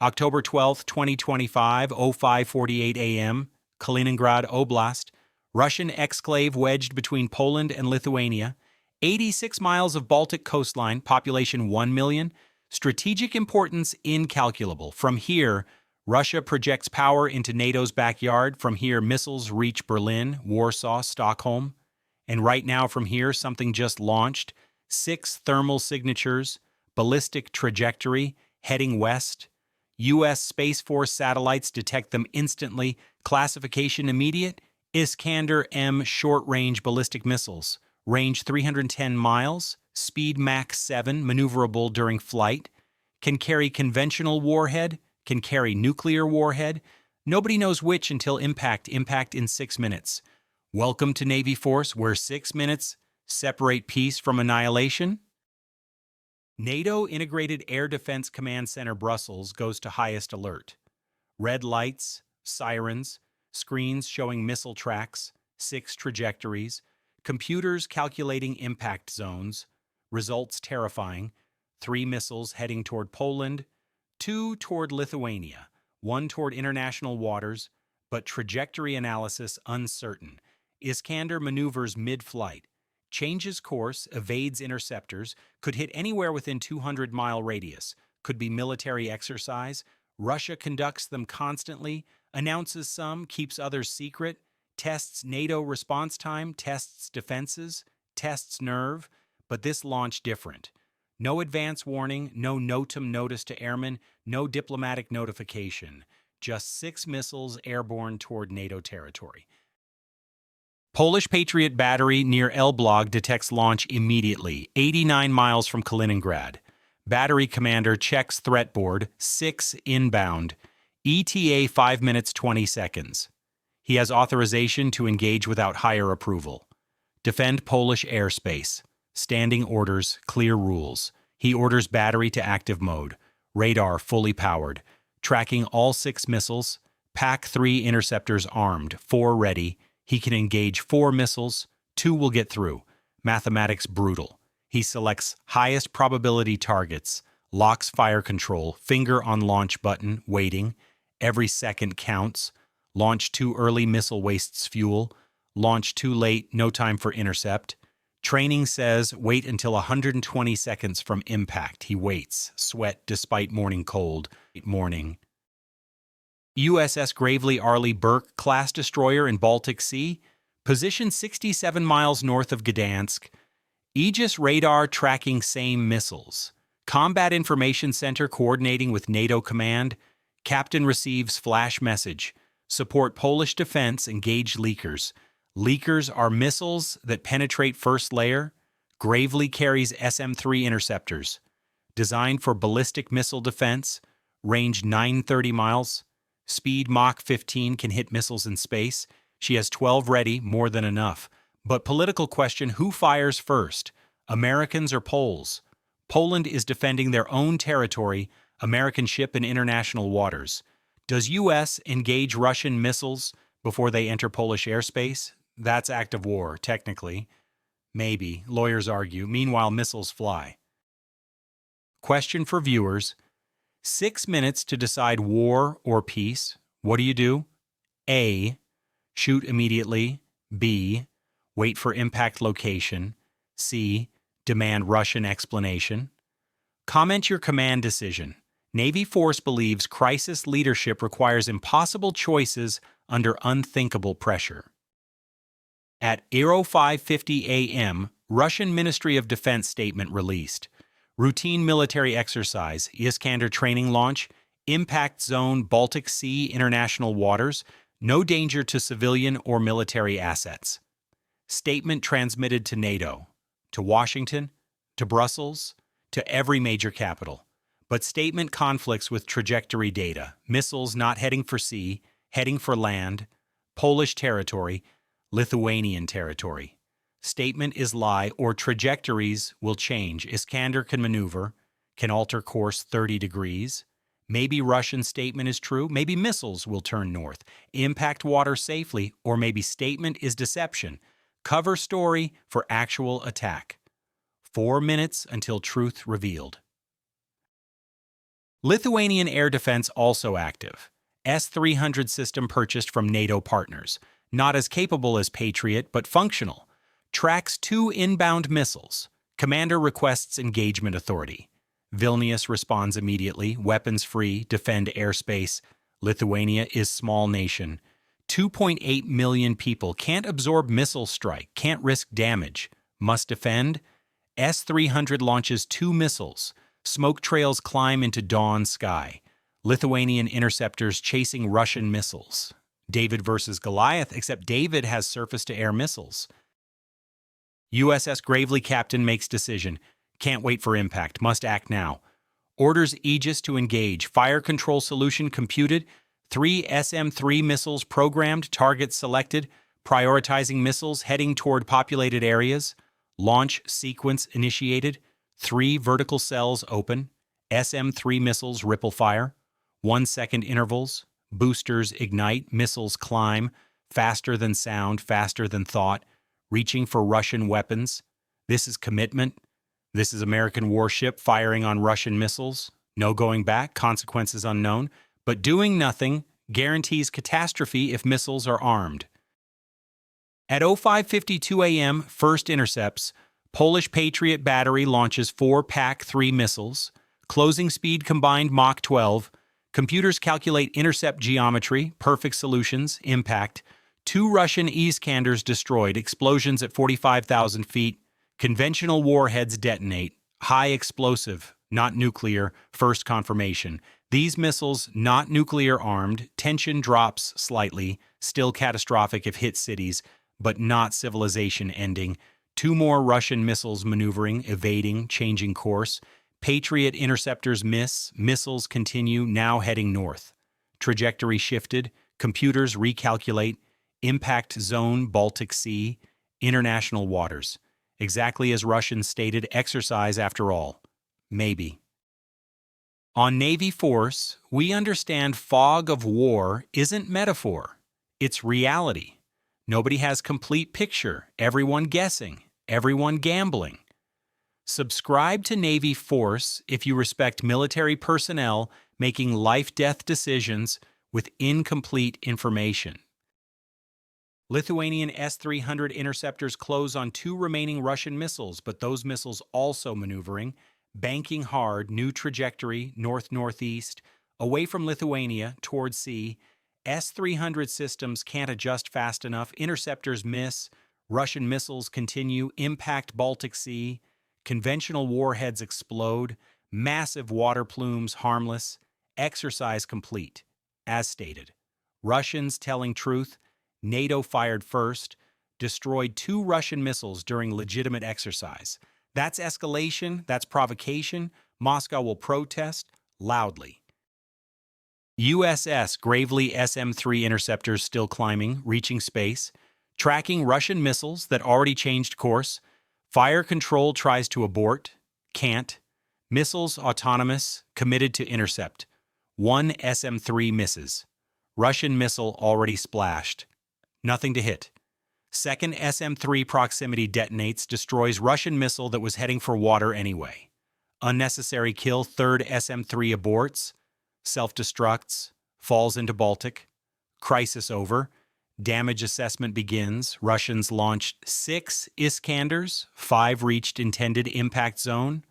October 12, 2025, 05:48 a.m., Kaliningrad Oblast, Russian exclave wedged between Poland and Lithuania, 86 miles of Baltic coastline, population 1 million, strategic importance incalculable. From here, Russia projects power into NATO's backyard. From here, missiles reach Berlin, Warsaw, Stockholm. And right now, from here, something just launched. 6 thermal signatures, ballistic trajectory, heading west. U.S. Space Force satellites detect them instantly. Classification immediate. Iskander M short-range ballistic missiles. Range 310 miles. Speed Mach 7, maneuverable during flight. Can carry conventional warhead. Can carry nuclear warhead. Nobody knows which until impact. Impact in 6 minutes. Welcome to Navy Force, where 6 minutes separate peace from annihilation. NATO Integrated Air Defense Command Center Brussels goes to highest alert. Red lights, sirens, screens showing missile tracks, 6 trajectories, computers calculating impact zones, results terrifying, 3 missiles heading toward Poland, 2 toward Lithuania, 1 toward international waters, but trajectory analysis uncertain. Iskander maneuvers mid-flight, changes course, evades interceptors, could hit anywhere within 200-mile radius, could be military exercise. Russia conducts them constantly, announces some, keeps others secret, tests NATO response time, tests defenses, tests nerve, but this launch different. No advance warning, no NOTAM notice to airmen, no diplomatic notification. Just 6 missiles airborne toward NATO territory. Polish Patriot battery near Elbląg detects launch immediately, 89 miles from Kaliningrad. Battery commander checks threat board, 6 inbound. ETA 5 minutes 20 seconds. He has authorization to engage without higher approval. Defend Polish airspace. Standing orders, clear rules. He orders battery to active mode. Radar fully powered. Tracking all 6 missiles. Pack 3 interceptors armed, 4 ready. He can engage 4 missiles. 2 will get through. Mathematics brutal. He selects highest probability targets. Locks fire control. Finger on launch button, waiting. Every second counts. Launch too early, missile wastes fuel. Launch too late, no time for intercept. Training says wait until 120 seconds from impact. He waits, sweat despite morning cold. Morning. USS Gravely Arleigh Burke class destroyer in Baltic Sea, position 67 miles north of Gdansk. Aegis radar tracking same missiles. Combat Information Center coordinating with NATO command. Captain receives flash message. Support Polish defense, engage leakers. Leakers are missiles that penetrate first layer. Gravely carries SM-3 interceptors. Designed for ballistic missile defense. Range 930 miles. Speed Mach 15, can hit missiles in space. She has 12 ready, more than enough. But political question, who fires first? Americans or Poles? Poland is defending their own territory, American ship in international waters. Does U.S. engage Russian missiles before they enter Polish airspace? That's act of war, technically. Maybe, lawyers argue. Meanwhile, missiles fly. Question for viewers. 6 minutes to decide war or peace. What do you do? A. Shoot immediately. B. Wait for impact location. C. Demand Russian explanation. Comment your command decision. Navy Force believes crisis leadership requires impossible choices under unthinkable pressure. At 05:50 a.m., Russian Ministry of Defense statement released. Routine military exercise, Iskander training launch, impact zone, Baltic Sea, international waters, no danger to civilian or military assets. Statement transmitted to NATO, to Washington, to Brussels, to every major capital. But statement conflicts with trajectory data, missiles not heading for sea, heading for land, Polish territory, Lithuanian territory. Statement is lie or trajectories will change. Iskander can maneuver, can alter course 30 degrees. Maybe Russian statement is true, maybe missiles will turn north, impact water safely, or maybe statement is deception. Cover story for actual attack. 4 minutes until truth revealed. Lithuanian air defense also active. S-300 system purchased from NATO partners. Not as capable as Patriot, but functional. Tracks 2 inbound missiles. Commander requests engagement authority. Vilnius responds immediately, weapons free, defend airspace. Lithuania is small nation. 2.8 million people can't absorb missile strike, can't risk damage. Must defend? S-300 launches 2 missiles. Smoke trails climb into dawn sky. Lithuanian interceptors chasing Russian missiles. David versus Goliath, except David has surface-to-air missiles. USS Gravely captain makes decision. Can't wait for impact. Must act now. Orders Aegis to engage. Fire control solution computed. 3 SM-3 missiles programmed. Targets selected. Prioritizing missiles heading toward populated areas. Launch sequence initiated. 3 vertical cells open. SM-3 missiles ripple fire. 1-second intervals. Boosters ignite. Missiles climb. Faster than sound, faster than thought. Reaching for Russian weapons. This is commitment. This is American warship firing on Russian missiles. No going back, consequences unknown. But doing nothing guarantees catastrophe if missiles are armed. At 05:52 a.m., first intercepts. Polish Patriot battery launches 4 PAC-3 missiles. Closing speed combined Mach 12. Computers calculate intercept geometry, perfect solutions, impact. 2 Russian Iskanders destroyed, explosions at 45,000 feet. Conventional warheads detonate. High explosive, not nuclear, first confirmation. These missiles, not nuclear armed, tension drops slightly, still catastrophic if hit cities, but not civilization ending. 2 more Russian missiles maneuvering, evading, changing course. Patriot interceptors miss, missiles continue, now heading north. Trajectory shifted, computers recalculate, impact zone Baltic Sea, international waters. Exactly as Russians stated, exercise after all. Maybe. On Navy force, we understand fog of war isn't metaphor. It's reality. Nobody has complete picture, everyone guessing, everyone gambling. Subscribe to Navy Force if you respect military personnel making life-death decisions with incomplete information. Lithuanian S-300 interceptors close on 2 remaining Russian missiles, but those missiles also maneuvering, banking hard, new trajectory, north-northeast, away from Lithuania, toward sea. S-300 systems can't adjust fast enough, interceptors miss, Russian missiles continue, impact Baltic Sea, conventional warheads explode, massive water plumes harmless, exercise complete. As stated, Russians telling truth, NATO fired first, destroyed 2 Russian missiles during legitimate exercise. That's escalation, that's provocation. Moscow will protest loudly. USS Gravely SM-3 interceptors still climbing, reaching space, tracking Russian missiles that already changed course. Fire control tries to abort, can't. Missiles autonomous, committed to intercept. 1 SM-3 misses. Russian missile already splashed. Nothing to hit. Second SM-3 proximity detonates, destroys Russian missile that was heading for water anyway. Unnecessary kill, third SM-3 aborts, self-destructs, falls into Baltic. Crisis over. Damage assessment begins. Russians launched 6 Iskanders, 5 reached intended impact zone.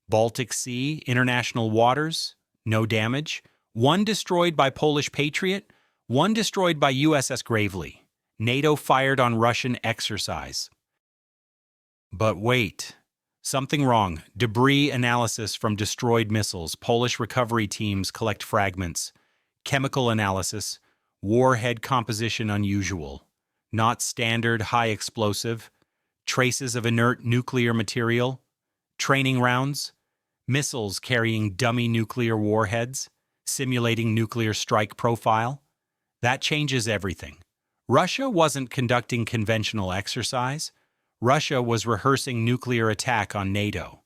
Baltic Sea, international waters, no damage. 1 destroyed by Polish Patriot, 1 destroyed by USS Gravely. NATO fired on Russian exercise. But wait, something wrong. Debris analysis from destroyed missiles. Polish recovery teams collect fragments. Chemical analysis. Warhead composition unusual. Not standard high explosive. Traces of inert nuclear material. Training rounds. Missiles carrying dummy nuclear warheads. Simulating nuclear strike profile. That changes everything. Russia wasn't conducting conventional exercise. Russia was rehearsing nuclear attack on NATO,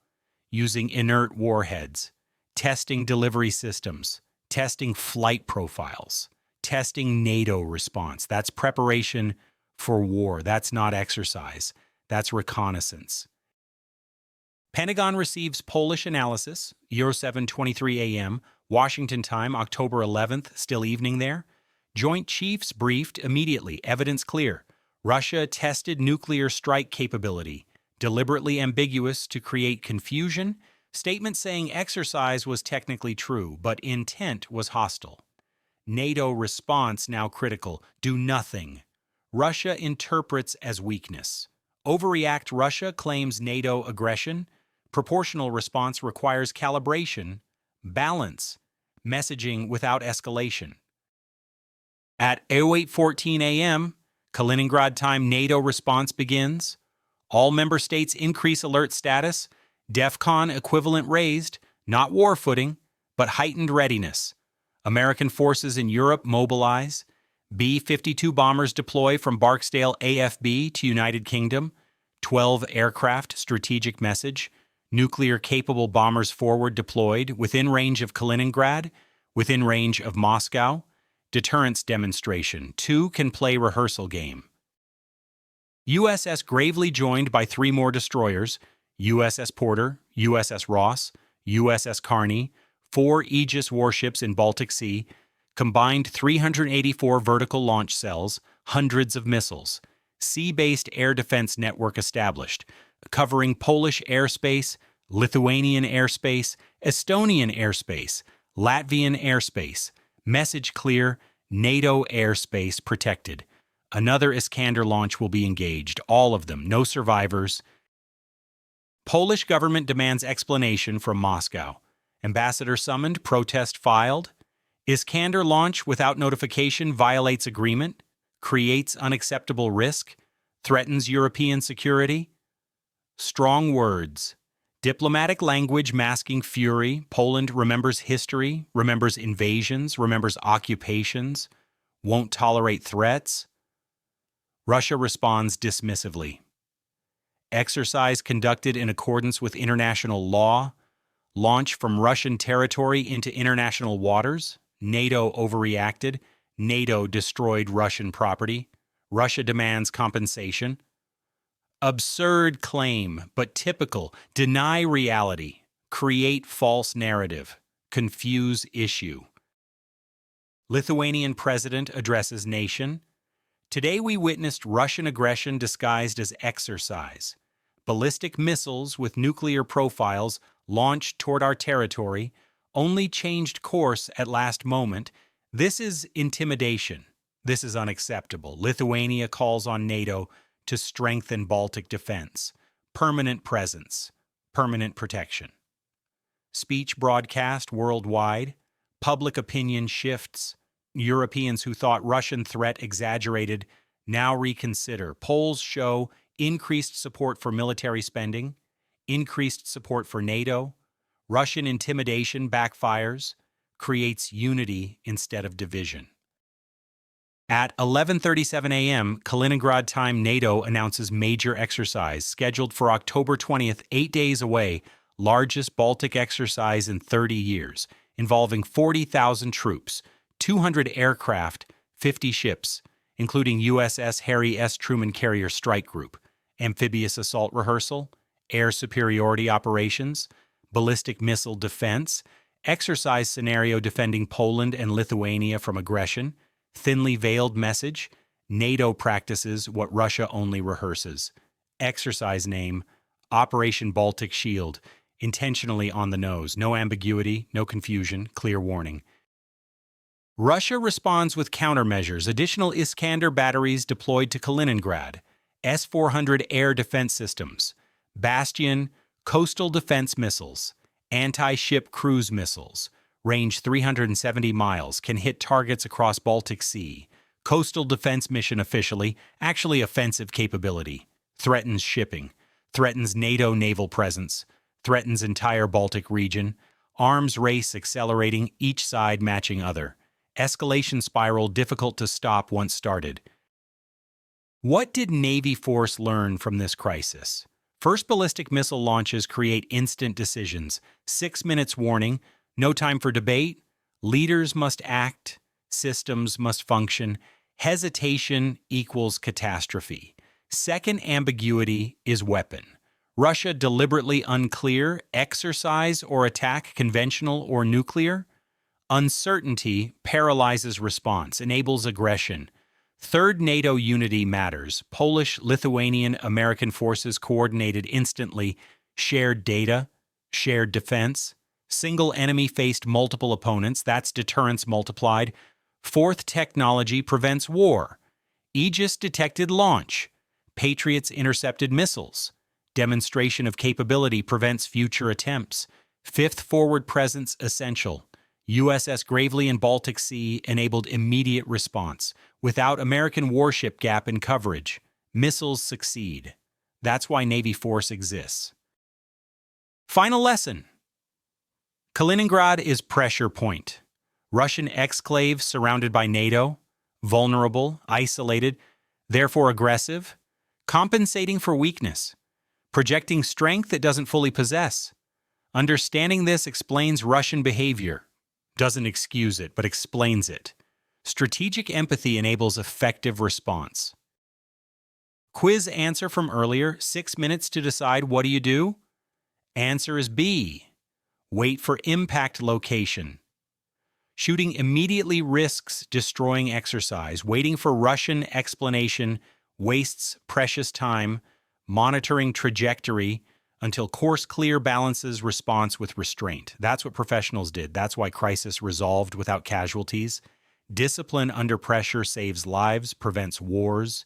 using inert warheads, testing delivery systems, testing flight profiles, testing NATO response. That's preparation for war. That's not exercise. That's reconnaissance. Pentagon receives Polish analysis, Euro 7:23 a.m., Washington time, October 11th, still evening there. Joint Chiefs briefed immediately, evidence clear. Russia tested nuclear strike capability, deliberately ambiguous to create confusion. Statement saying exercise was technically true, but intent was hostile. NATO response now critical. Do nothing. Russia interprets as weakness. Overreact Russia claims NATO aggression. Proportional response requires calibration, balance, messaging without escalation. At 08:14 a.m., Kaliningrad time, NATO response begins. All member states increase alert status. DEFCON equivalent raised, not war footing, but heightened readiness. American forces in Europe mobilize. B-52 bombers deploy from Barksdale AFB to United Kingdom. 12 aircraft strategic message. Nuclear-capable bombers forward deployed within range of Kaliningrad, within range of Moscow. Deterrence demonstration. 2 can play rehearsal game. USS Gravely joined by 3 more destroyers. USS Porter, USS Ross, USS Carney, 4 Aegis warships in Baltic Sea, combined 384 vertical launch cells, hundreds of missiles. Sea-based air defense network established, covering Polish airspace, Lithuanian airspace, Estonian airspace, Latvian airspace. Message clear, NATO airspace protected. Another Iskander launch will be engaged, all of them, no survivors. Polish government demands explanation from Moscow. Ambassador summoned, protest filed. Iskander launch without notification violates agreement, creates unacceptable risk, threatens European security. Strong words. Diplomatic language masking fury. Poland remembers history, remembers invasions, remembers occupations, won't tolerate threats. Russia responds dismissively. Exercise conducted in accordance with international law. Launch from Russian territory into international waters. NATO overreacted. NATO destroyed Russian property. Russia demands compensation. Absurd claim, but typical. Deny reality. Create false narrative. Confuse issue. Lithuanian president addresses nation. Today we witnessed Russian aggression disguised as exercise. Ballistic missiles with nuclear profiles launched toward our territory, only changed course at last moment. This is intimidation. This is unacceptable. Lithuania calls on NATO to strengthen Baltic defense, permanent presence, permanent protection. Speech broadcast worldwide. Public opinion shifts. Europeans who thought Russian threat exaggerated now reconsider. Polls show increased support for military spending, increased support for NATO. Russian intimidation backfires, creates unity instead of division. At 11:37 a.m., Kaliningrad time, NATO announces major exercise scheduled for October 20th, 8 days away, largest Baltic exercise in 30 years, involving 40,000 troops, 200 aircraft, 50 ships, including USS Harry S. Truman Carrier Strike Group, amphibious assault rehearsal, air superiority operations, ballistic missile defense, exercise scenario defending Poland and Lithuania from aggression, thinly veiled message, NATO practices what Russia only rehearses. Exercise name, Operation Baltic Shield, intentionally on the nose, no ambiguity, no confusion, clear warning. Russia responds with countermeasures, additional Iskander batteries deployed to Kaliningrad, S-400 air defense systems, Bastion, coastal defense missiles, anti-ship cruise missiles, range 370 miles, can hit targets across Baltic Sea. Coastal defense mission officially, actually offensive capability. Threatens shipping. Threatens NATO naval presence. Threatens entire Baltic region. Arms race accelerating, each side matching other. Escalation spiral difficult to stop once started. What did Navy force learn from this crisis? First, ballistic missile launches create instant decisions. 6 minutes warning. No time for debate. Leaders must act. Systems must function. Hesitation equals catastrophe. Second, ambiguity is weapon. Russia deliberately unclear, exercise or attack conventional or nuclear. Uncertainty paralyzes response, enables aggression. Third, NATO unity matters. Polish, Lithuanian, American forces coordinated instantly, shared data, shared defense. Single enemy faced multiple opponents, that's deterrence multiplied. Fourth, technology prevents war. Aegis detected launch. Patriots intercepted missiles. Demonstration of capability prevents future attempts. Fifth, forward presence essential. USS Gravely in Baltic Sea enabled immediate response. Without American warship gap in coverage, missiles succeed. That's why Navy force exists. Final lesson. Kaliningrad is pressure point. Russian exclave surrounded by NATO, vulnerable, isolated, therefore aggressive, compensating for weakness, projecting strength it doesn't fully possess. Understanding this explains Russian behavior. Doesn't excuse it, but explains it. Strategic empathy enables effective response. Quiz answer from earlier, 6 minutes to decide what do you do? Answer is B. Wait for impact location. Shooting immediately risks destroying exercise. Waiting for Russian explanation wastes precious time. Monitoring trajectory until course clear balances response with restraint. That's what professionals did. That's why crisis resolved without casualties. Discipline under pressure saves lives, prevents wars.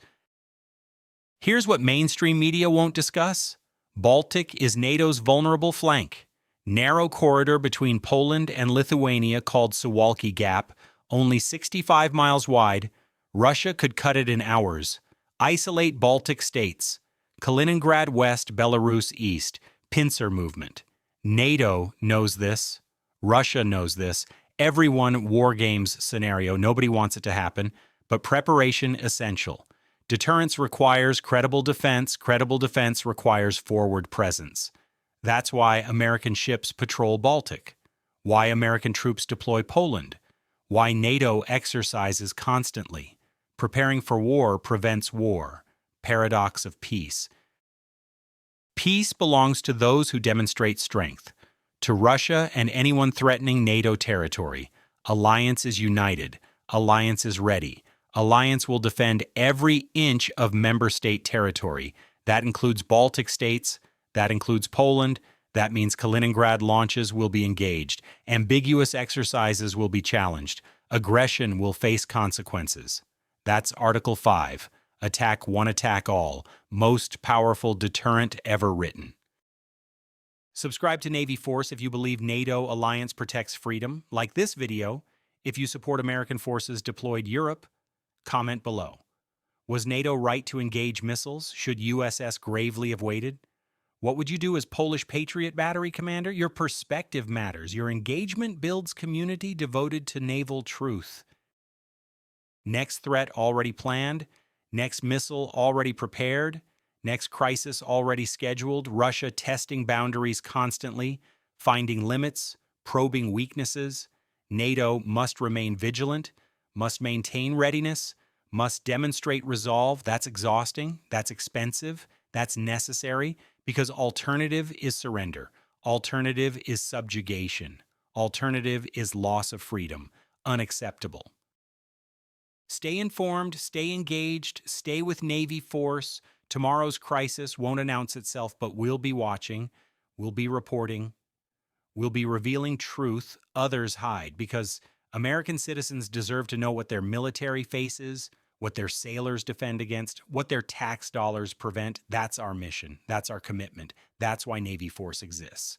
Here's what mainstream media won't discuss. Baltic is NATO's vulnerable flank. Narrow corridor between Poland and Lithuania called Suwalki Gap, only 65 miles wide. Russia could cut it in hours. Isolate Baltic states. Kaliningrad west, Belarus east. Pincer movement. NATO knows this. Russia knows this. Everyone war games scenario. Nobody wants it to happen, but preparation essential. Deterrence requires credible defense. Credible defense requires forward presence. That's why American ships patrol Baltic. Why American troops deploy Poland. Why NATO exercises constantly. Preparing for war prevents war. Paradox of peace. Peace belongs to those who demonstrate strength. To Russia and anyone threatening NATO territory, alliance is united. Alliance is ready. Alliance will defend every inch of member state territory. That includes Baltic states. That includes Poland. That means Kaliningrad launches will be engaged. Ambiguous exercises will be challenged. Aggression will face consequences. That's Article 5. Attack one, attack all. Most powerful deterrent ever written. Subscribe to Navy Force if you believe NATO alliance protects freedom. Like this video if you support American forces deployed Europe. Comment below. Was NATO right to engage missiles? Should USS Gravely have waited? What would you do as Polish Patriot Battery Commander? Your perspective matters. Your engagement builds community devoted to naval truth. Next threat already planned. Next missile already prepared. Next crisis already scheduled. Russia testing boundaries constantly, finding limits, probing weaknesses. NATO must remain vigilant, must maintain readiness, must demonstrate resolve. That's exhausting. That's expensive. That's necessary because alternative is surrender. Alternative is subjugation. Alternative is loss of freedom. Unacceptable. Stay informed, stay engaged, stay with Navy Force. Tomorrow's crisis won't announce itself, but we'll be watching, we'll be reporting, we'll be revealing truth others hide because American citizens deserve to know what their military faces, what their sailors defend against, what their tax dollars prevent. That's our mission. That's our commitment. That's why Navy Force exists.